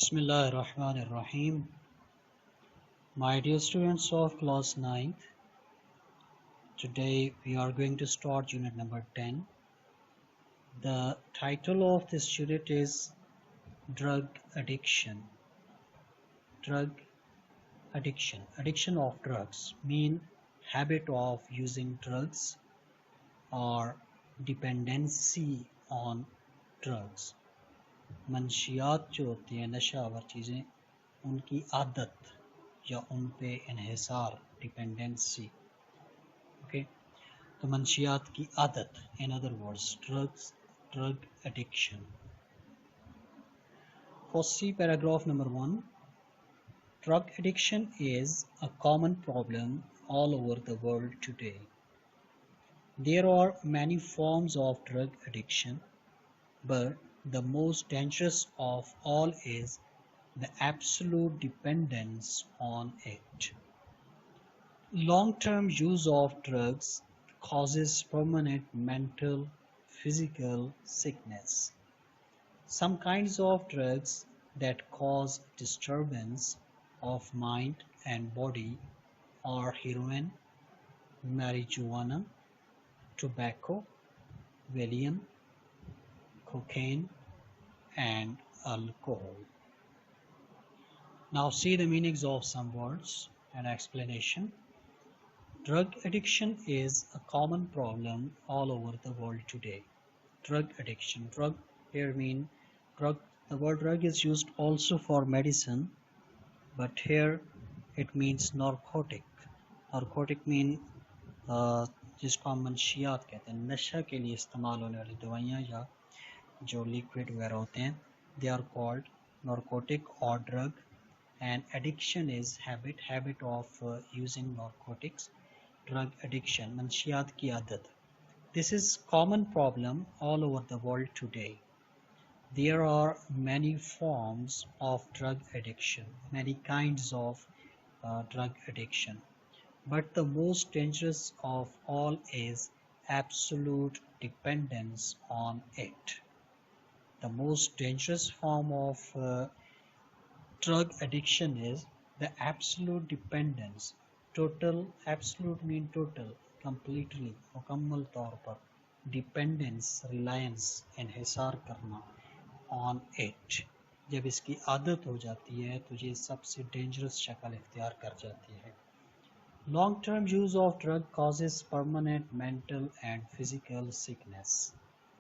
Bismillahirrahmanirrahim. My dear students of class 9th, today we are going to start unit number 10. The title of this unit is Drug Addiction. Drug addiction. Addiction of drugs mean habit of using drugs or dependency on drugs. मंशियात जो होती हैं नशावर चीज़ें उनकी आदत या उन पे इन्हिसार dependency okay तो मंशियात की आदत in other words drug addiction first see paragraph number 1 drug addiction is a common problem all over the world today. There are many forms of drug addiction, but the most dangerous of all is the absolute dependence on it. Long-term use of drugs causes permanent mental, physical sickness. Some kinds of drugs that cause disturbance of mind and body are heroin, marijuana, tobacco, Valium, cocaine, and alcohol. Now see the meanings of some words and explanation. Drug addiction is a common problem all over the world today. Drug addiction. Drug here mean drug. The word drug is used also for medicine, but here it means narcotic. Narcotic mean जिसको हम मंशियात कहते हैं, नशा के लिए इस्तेमाल होने वाली दवाइयाँ या जो लिक्विड वगैरह होते हैं, they are called narcotic or drug. And addiction is habit of using narcotics. Drug addiction, मंशियात की आदत. This is common problem all over the world today. There are many forms of drug addiction, many kinds of drug addiction. But the most dangerous of all is absolute dependence on it. The most dangerous form of drug addiction is the absolute dependence. Total, absolute mean total, completely, मुकम्मल तौर पर, dependence, reliance, इन्हिसार करना on it. जब इसकी आदत हो जाती है तो ये सबसे dangerous शक्ल इख्तियार कर जाती है. Long-term use of drug causes permanent mental and physical sickness.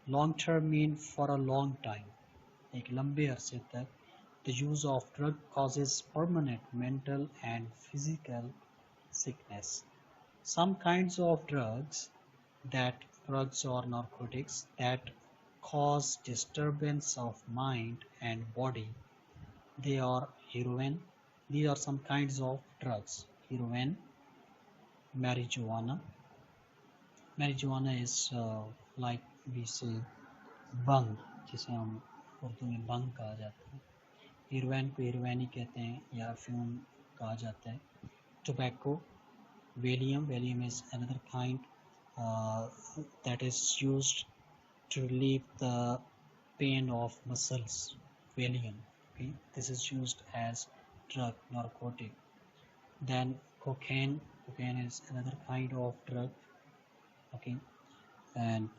Long-term mean for a long time. एक लंबे अरसे तक the use of drug causes permanent mental and physical sickness. Some kinds of drugs or narcotics that cause disturbance of mind and body, they are heroin. These are some kinds of drugs. Heroin, marijuana. Marijuana is like we say bang, जिसे हम उर्दू में बंग कहा जाता है. Heroine को हीरोइनी कहते हैं या अफ्यूम कहा जाता है. Tobacco, Valium is another kind that is used to relieve the pain of muscles. Valium, okay, this is used as drug, narcotic. Then cocaine is another kind of drug, okay. And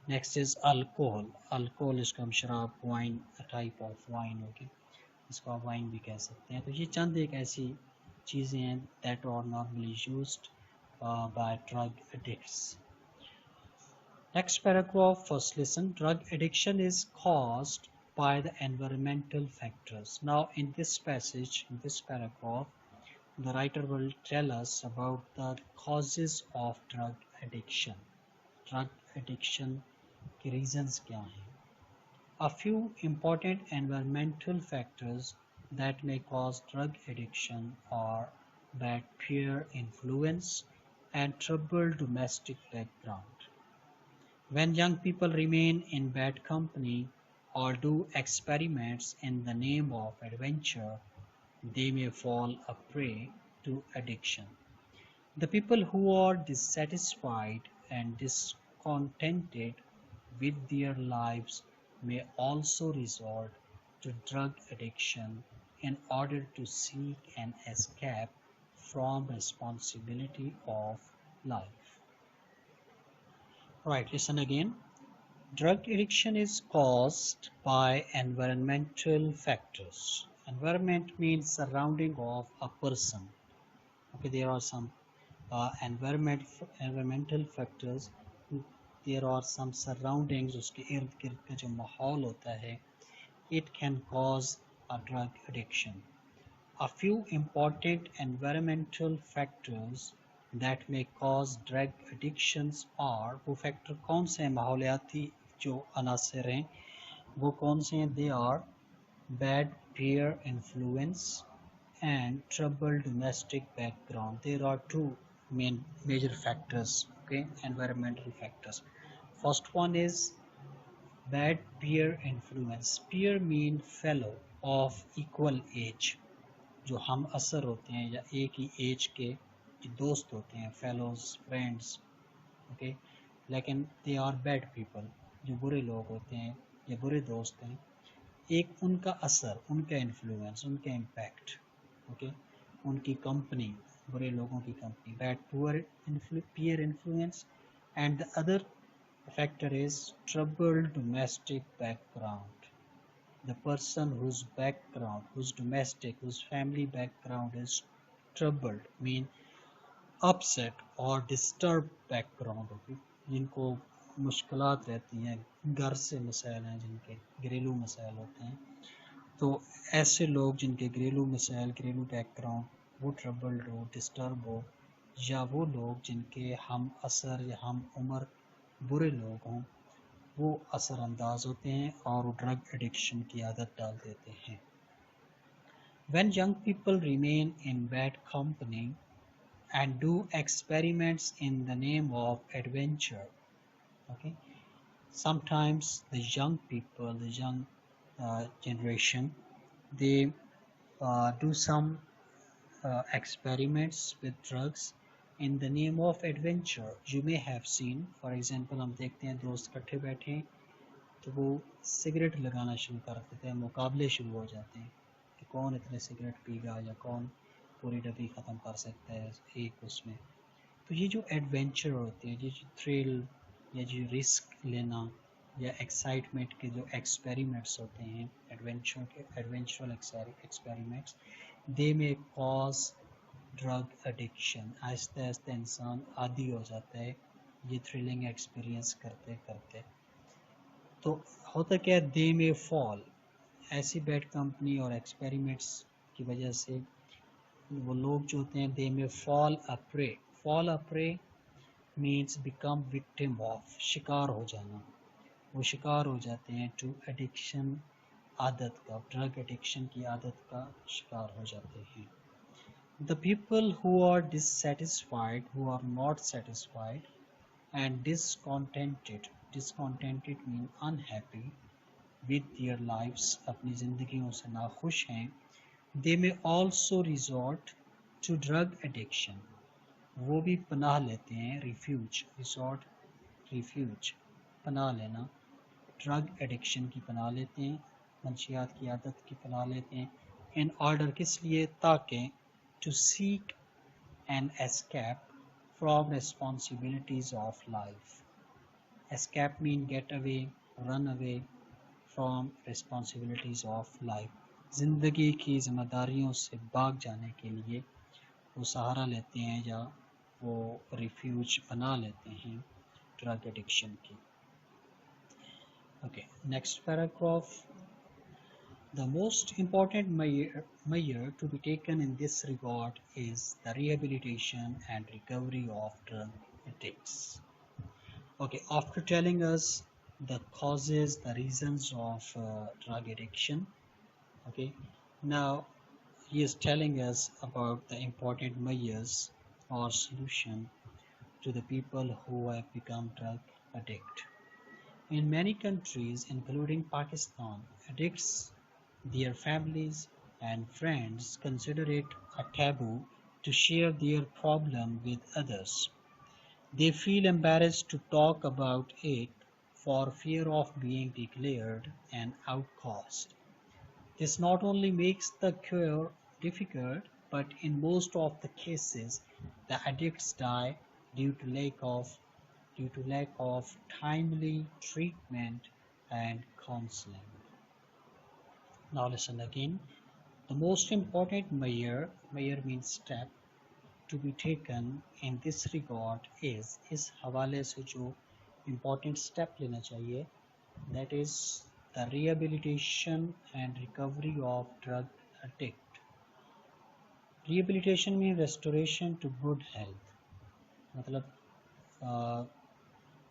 next is alcohol. इसको हम शराब, wine, a type of wine, okay, इसको आप wine भी कह सकते हैं. तो ये चंद एक ऐसी चीज़ें हैं that are normally used by drug addicts. Next paragraph, first listen. Drug addiction is caused by the environmental factors. Now in this passage, in this paragraph, the writer will tell us about the causes of drug addiction. Drug addiction के reasons क्या हैं? A few important environmental factors that may cause drug addiction are bad peer influence and troubled domestic background. When young people remain in bad company or do experiments in the name of adventure, they may fall a prey to addiction. The people who are dissatisfied and discontented with their lives may also resort to drug addiction in order to seek an escape from responsibility of life. Right, listen again. Drug addiction is caused by environmental factors. Environment means surrounding of a person. Okay, there are some environmental factors. There are some surroundings, उसके इर्द गिर्द का जो माहौल होता है, it can cause a drug addiction. A few important environmental factors that may cause drug addictions are, वो factor कौन से हैं, माहौलियाती जो अनासर हैं वो कौन से हैं? They are bad peer influence and troubled domestic background. There are two major factors, okay, environmental factors. First one is bad peer influence. Peer mean fellow of equal age. जो हम असर होते हैं या एक ही एज के जो दोस्त होते हैं, फेलोज, फ्रेंड्स, ओके, लेकिन दे आर बैड पीपल, जो बुरे लोग होते हैं या बुरे दोस्त हैं, एक उनका असर, उनका इन्फ्लुएंस, उनका इम्पैक्ट, ओके, उनकी कंपनी, बुरे लोगों की company, bad peer influence. And the other factor is troubled domestic background. The person whose background, whose domestic, whose family background is troubled, mean upset or disturbed background होगी, जिनको मुश्किलात रहती हैं, घर से मसाइल हैं, जिनके घरेलू मसाइल होते हैं, तो ऐसे लोग जिनके घरेलू मसाइल, घरेलू बैकग्राउंड वो ट्रबल्ड हो, डिस्टर्ब हो, या वो लोग जिनके हम असर या हम उम्र बुरे लोग हों, वो असरअंदाज होते हैं और वो ड्रग एडिक्शन की आदत डाल देते हैं. When young people remain in bad company and do experiments in the name of adventure, okay, sometimes the young people, the young generation, they do some experiments with drugs in the name of adventure. You may have seen, for example, हम देखते हैं दोस्त इकट्ठे बैठे हैं तो वो cigarette लगाना शुरू कर देते हैं, मुकाबले शुरू हो जाते हैं कि कौन इतने सिगरेट पीगा या कौन पूरी डब्बी ख़त्म कर सकता है एक उसमें. तो ये जो एडवेंचर होते हैं, ये जो थ्रिल या जो रिस्क लेना या एक्साइटमेंट के जो एक्सपेरिमेंट्स होते हैं, एडवेंचरल एक्सपेरिमेंट्स, दे में कॉज ड्रग एडिक्शन. आहिस्ते आहिस्ते इंसान आदी हो जाता है ये थ्रिलिंग एक्सपीरियंस करते करते. तो होता क्या है, दे में फॉल, ऐसी बैड कंपनी और एक्सपेरिमेंट्स की वजह से वो लोग जो होते हैं, they may fall a prey. Fall a prey means become victim of, शिकार हो जाना. वो शिकार हो जाते हैं टू एडिक्शन, आदत का, ड्रग एडिक्शन की आदत का शिकार हो जाते हैं. The people who are dissatisfied, who are not satisfied and discontented mean unhappy with their lives, अपनी ज़िंदगियों से नाखुश हैं, they may also resort to drug addiction. वो भी पनाह लेते हैं, refuge, पनाह लेना, ड्रग एडिक्शन की पनाह लेते हैं, मंशियात की आदत की पनाह लेते हैं, in order किस लिए, ताकि to seek an escape from responsibilities of life. Escape mean get away, run away from responsibilities of life. ज़िंदगी की जिम्मेदारियों से भाग जाने के लिए वो सहारा लेते हैं या वो रिफ्यूज बना लेते हैं ड्रग एडिक्शन की. Okay, next paragraph. The most important measure to be taken in this regard is the rehabilitation and recovery of drug addicts. Okay, after telling us the causes, the reasons of drug addiction, okay, now he is telling us about the important measures or solution to the people who have become drug addict. In many countries, including Pakistan, addicts, their families and friends consider it a taboo to share their problem with others. They feel embarrassed to talk about it for fear of being declared an outcast. This not only makes the cure difficult, but in most of the cases, the addicts die due to lack of timely treatment and counseling. Now listen again. The most important measure means step to be taken in this regard is इस हवाले से जो important step लेना चाहिए, that is the rehabilitation and recovery of drug addict. Rehabilitation means restoration to good health, मतलब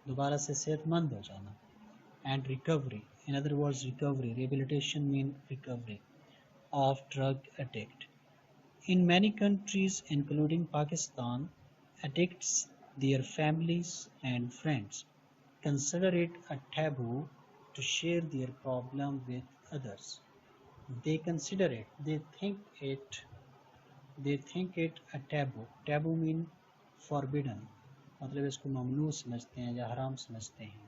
दोबारा से सेहतमंद हो जाना. And recovery, in other words recovery, rehabilitation means recovery of drug addict. In many countries including Pakistan, addicts, their families and friends consider it a taboo to share their problem with others. They consider it, they think it a taboo. Taboo mean forbidden, मतलब इसको ममनू समझते हैं या हराम समझते हैं.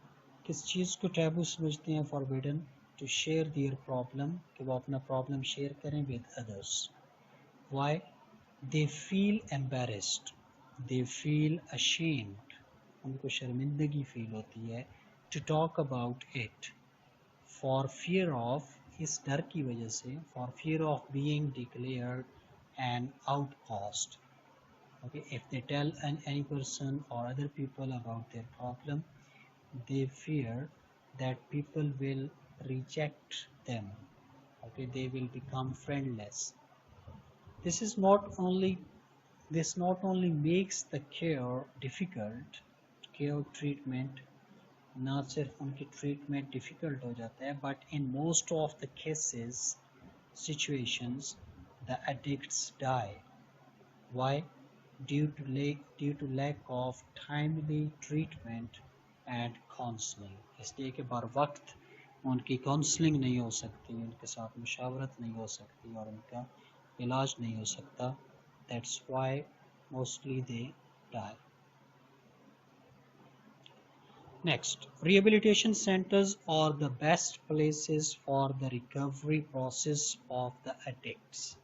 किस चीज़ को टैबू समझते हैं? Forbidden. To share their problem, कि वो अपना प्रॉब्लम शेयर करें with others. Why? They feel embarrassed, they feel ashamed, उनको शर्मिंदगी फील होती है. To talk about it, for fear of, इस डर की वजह से, for fear of being declared an outcast. Okay, if they tell any person or other people about their problem, they fear that people will reject them. Okay, they will become friendless. This not only makes the cure difficult, cure treatment, ना सिर्फ उनकी treatment difficult हो जाता है, but in most of the cases, situations, the addicts die. Why? Due to lack of timely treatment and counseling. इसलिए कि बर वक्त उनकी काउंसलिंग नहीं हो सकती, उनके साथ मुशावरत नहीं हो सकती और उनका इलाज नहीं हो सकता. That's why mostly they die. Next, rehabilitation centers are the best places for the recovery process of the addicts.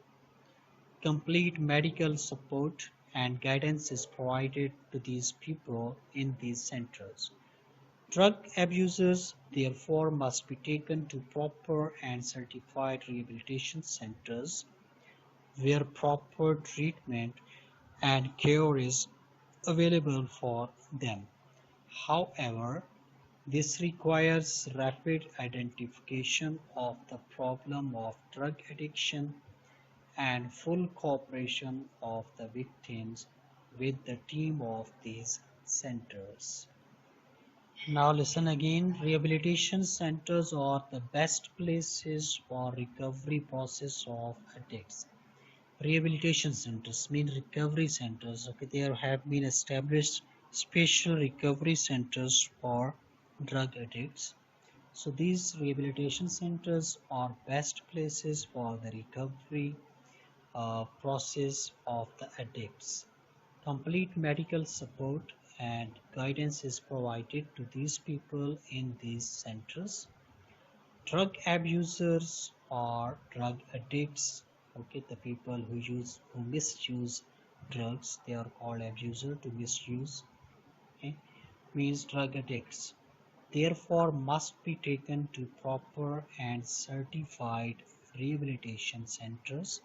Complete medical support and guidance is provided to these people in these centers. Drug abusers, therefore, must be taken to proper and certified rehabilitation centers where proper treatment and care is available for them. However, this requires rapid identification of the problem of drug addiction and full cooperation of the victims with the team of these centers. Now listen again. Rehabilitation centers are the best places for recovery process of addicts. Rehabilitation centers mean recovery centers. Okay, there have been established special recovery centers for drug addicts. So these rehabilitation centers are best places for the recovery process of the addicts. Complete medical support and guidance is provided to these people in these centers. Drug abusers or drug addicts, okay, the people who misuse drugs, they are called abuser. To misuse, okay, means drug addicts, therefore must be taken to proper and certified rehabilitation centers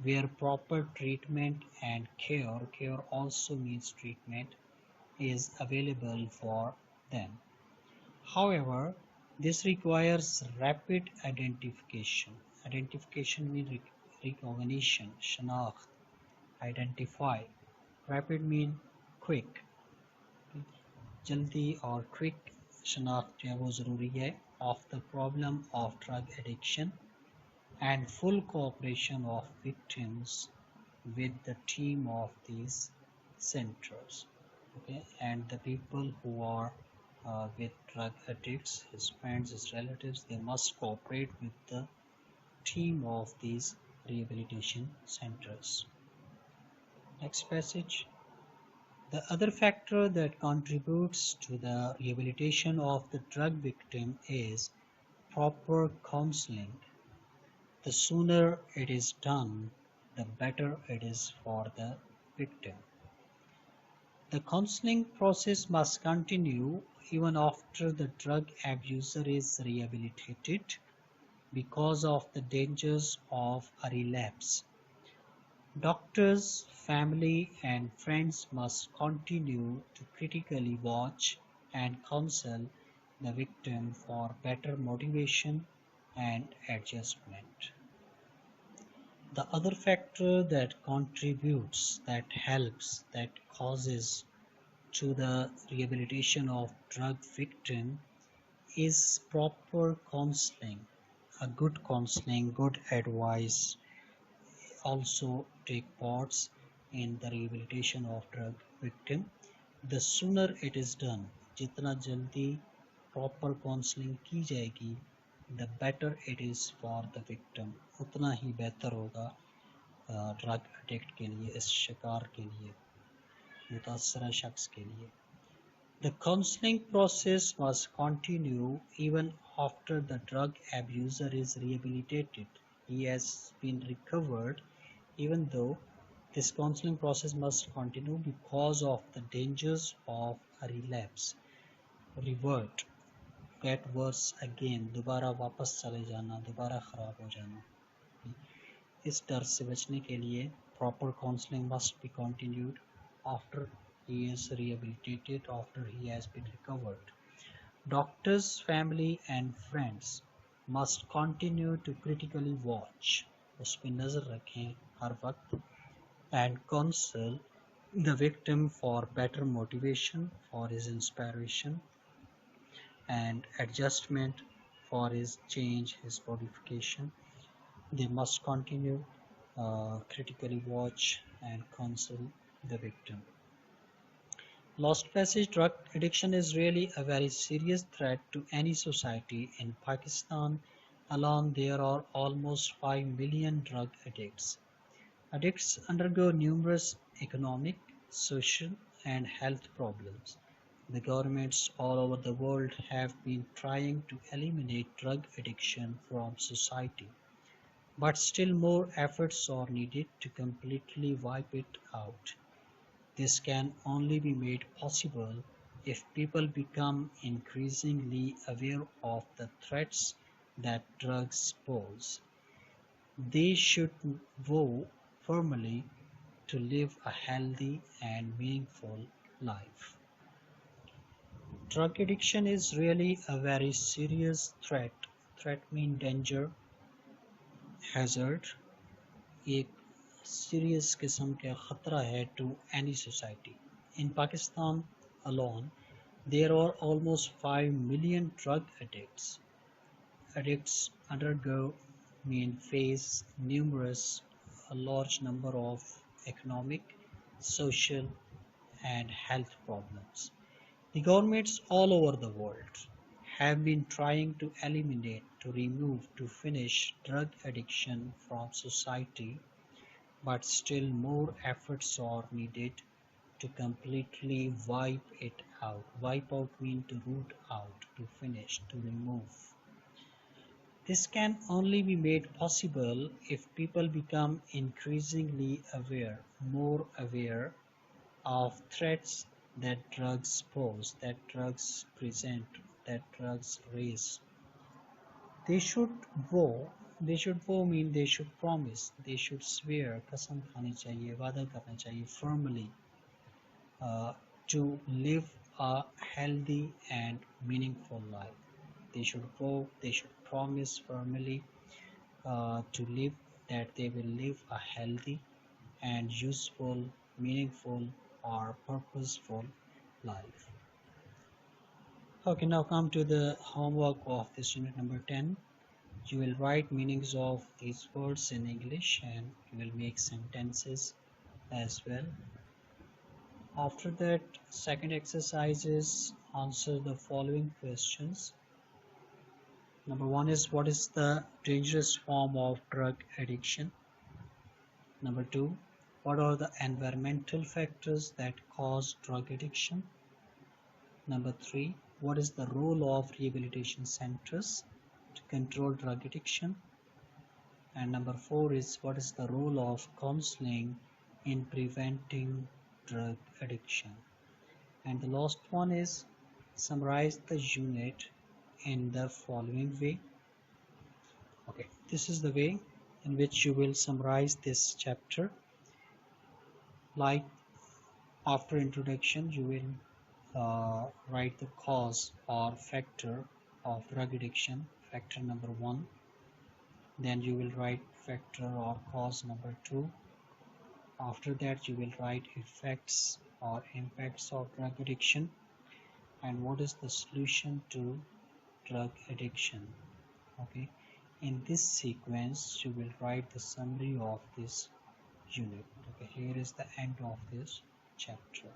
where proper treatment and care also means treatment, is available for them. However, this requires rapid identification. Identification means recognition, शनाख्त, identify. Rapid means quick. जल्दी और quick शनाख्त जो है वो ज़रूरी है of the problem of drug addiction and full cooperation of victims with the team of these centers. Okay, and the people who are with drug addicts, his friends, his relatives, they must cooperate with the team of these rehabilitation centers. Next passage. The other factor that contributes to the rehabilitation of the drug victim is proper counseling. The sooner it is done, the better it is for the victim. The counseling process must continue even after the drug abuser is rehabilitated because of the dangers of a relapse. Doctors, family, and friends must continue to critically watch and counsel the victim for better motivation and adjustment. The other factor that contributes, that helps, that causes to the rehabilitation of drug victim is proper counseling. A good counseling, good advice also take parts in the rehabilitation of drug victim. The sooner it is done, जितना जल्दी proper counseling की जाएगी, the better it is for the victim. उतना ही बेहतर होगा drug addict के लिए, इस शिकार के लिए, मुतासरा शख्स के लिए. The counseling process must continue even after the drug abuser is rehabilitated. He has been recovered, even though this counseling process must continue because of the dangers of a relapse. Revert, get worse again, दोबारा वापस चले जाना, दोबारा खराब हो जाना. इस डर से बचने के लिए proper counseling must be continued after he is rehabilitated, after he has been recovered. Doctors, family and friends must continue to critically watch, उस पर नज़र रखें हर वक्त, and counsel the victim for better motivation, for his inspiration and adjustment, for his change, his modification. They must continue critically watch and counsel the victim. Lost passage, drug addiction is really a very serious threat to any society. In Pakistan alone, there are almost 5 million drug addicts. Addicts undergo numerous economic, social, and health problems. The governments all over the world have been trying to eliminate drug addiction from society, but still more efforts are needed to completely wipe it out. This can only be made possible if people become increasingly aware of the threats that drugs pose. They should vow firmly to live a healthy and meaningful life. Drug addiction is really a very serious threat. Threat means danger, hazard, एक serious किस्म का खतरा है to any society. In Pakistan alone, there are almost 5 million drug addicts. Addicts undergo, face numerous, a large number of economic, social, and health problems. The governments all over the world have been trying to eliminate, to remove, to finish drug addiction from society, but still more efforts are needed to completely wipe it out. Wipe out means to root out, to finish, to remove. This can only be made possible if people become increasingly aware, more aware of threats that drugs pose, that drugs present, that drugs raise. They should vow, mean they should promise, they should swear, कसम खानी चाहिए, वादा करना चाहिए firmly to live a healthy and meaningful life. They should vow, they should promise firmly to live, that they will live a healthy and useful, meaningful or purposeful life. Okay, now come to the homework of this unit number 10. You will write meanings of these words in English and you will make sentences as well. After that, second exercise is answer the following questions. Number 1 is, what is the dangerous form of drug addiction? Number 2, what are the environmental factors that cause drug addiction? Number 3, what is the role of rehabilitation centers to control drug addiction? And number 4 is what is the role of counseling in preventing drug addiction. And the last one is summarize the unit in the following way. Okay, this is the way in which you will summarize this chapter. Like after introduction, you will write the cause or factor of drug addiction, factor number 1. Then you will write factor or cause number 2. After that, you will write effects or impacts of drug addiction and what is the solution to drug addiction. Okay, in this sequence you will write the summary of this unit. Okay, here is the end of this chapter.